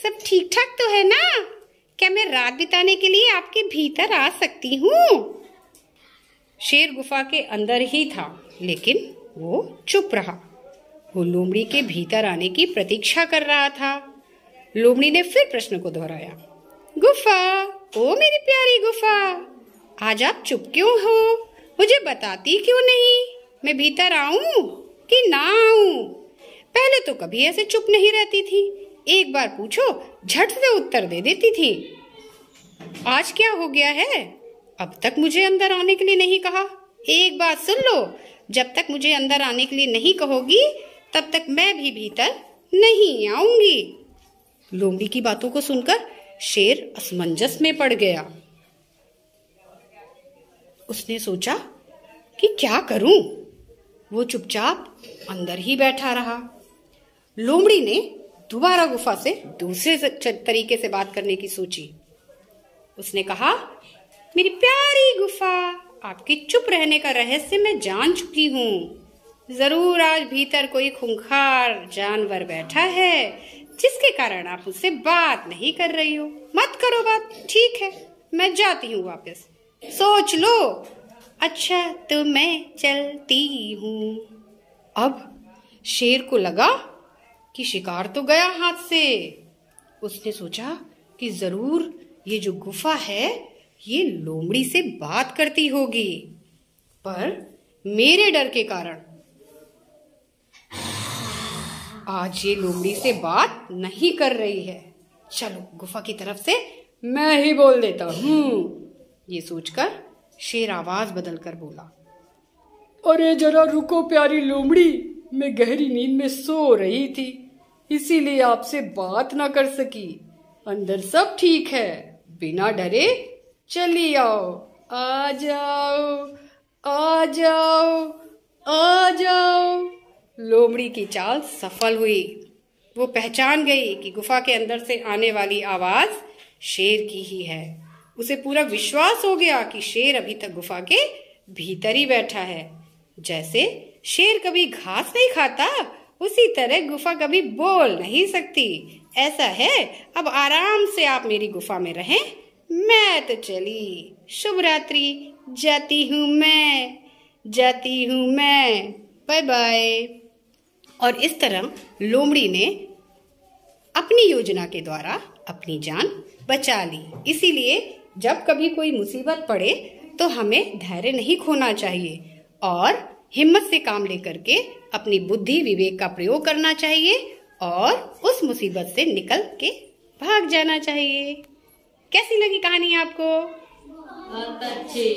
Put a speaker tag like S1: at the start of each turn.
S1: सब ठीक ठाक तो है ना? क्या मैं रात बिताने के लिए आपके भीतर आ सकती हूँ? शेर गुफा के अंदर ही था, लेकिन वो चुप रहा। वो लोमड़ी के भीतर आने की प्रतीक्षा कर रहा था। लोमड़ी ने फिर प्रश्न को दोहराया, गुफा, ओ मेरी प्यारी गुफा, आज आप चुप क्यों हो? मुझे बताती क्यों नहीं? मैं भीतर आऊं कि ना आऊं? पहले तो कभी ऐसे चुप नहीं रहती थी। एक बार पूछो झट से उत्तर दे देती थी। आज क्या हो गया है? अब तक मुझे अंदर आने के लिए नहीं कहा। एक बात सुन लो, जब तक मुझे अंदर आने के लिए नहीं कहोगी तब तक मैं भी भीतर नहीं आऊंगी। लोमड़ी की बातों को सुनकर शेर असमंजस में पड़ गया। उसने सोचा कि क्या करूं? वो चुपचाप अंदर ही बैठा रहा। लोमड़ी ने दोबारा गुफा से दूसरे तरीके से बात करने की सोची। उसने कहा, मेरी प्यारी गुफा, आपके चुप रहने का रहस्य मैं जान चुकी हूँ। जरूर आज भीतर कोई खूंखार जानवर बैठा है जिसके कारण आप मुझसे बात नहीं कर रही हो। मत करो बात, ठीक है, मैं जाती हूँ वापस। सोच लो। अच्छा तो मैं चलती हूँ। अब शेर को लगा कि शिकार तो गया हाथ से। उसने सोचा कि जरूर ये जो गुफा है ये लोमड़ी से बात करती होगी, पर मेरे डर के कारण आज ये लोमड़ी से बात नहीं कर रही है। चलो गुफा की तरफ से मैं ही बोल देता हूँ। ये सोचकर शेर आवाज बदलकर बोला,
S2: अरे जरा रुको प्यारी लोमड़ी, मैं गहरी नींद में सो रही थी, इसीलिए आपसे बात ना कर सकी। अंदर सब ठीक है, बिना डरे चली आओ। आ जाओ, आ जाओ, आ जाओ। लोमड़ी की चाल सफल हुई। वो पहचान गई कि गुफा के अंदर से आने वाली आवाज शेर की ही है। उसे पूरा विश्वास हो गया कि शेर अभी तक गुफा के भीतर ही बैठा है। जैसे शेर कभी घास नहीं खाता, उसी तरह गुफा कभी बोल नहीं सकती। ऐसा है, अब आराम से आप मेरी गुफा में रहें। मैं तो चली। शुभ रात्रि, जाती हूँ मैं, जाती हूँ मैं, बाय बाय। और इस तरह लोमड़ी ने अपनी योजना के द्वारा अपनी जान बचा ली। इसीलिए जब कभी कोई मुसीबत पड़े तो हमें धैर्य नहीं खोना चाहिए और हिम्मत से काम लेकर के अपनी बुद्धि विवेक का प्रयोग करना चाहिए और उस मुसीबत से निकल के भाग जाना चाहिए। कैसी लगी कहानी आपको?
S3: बहुत अच्छी।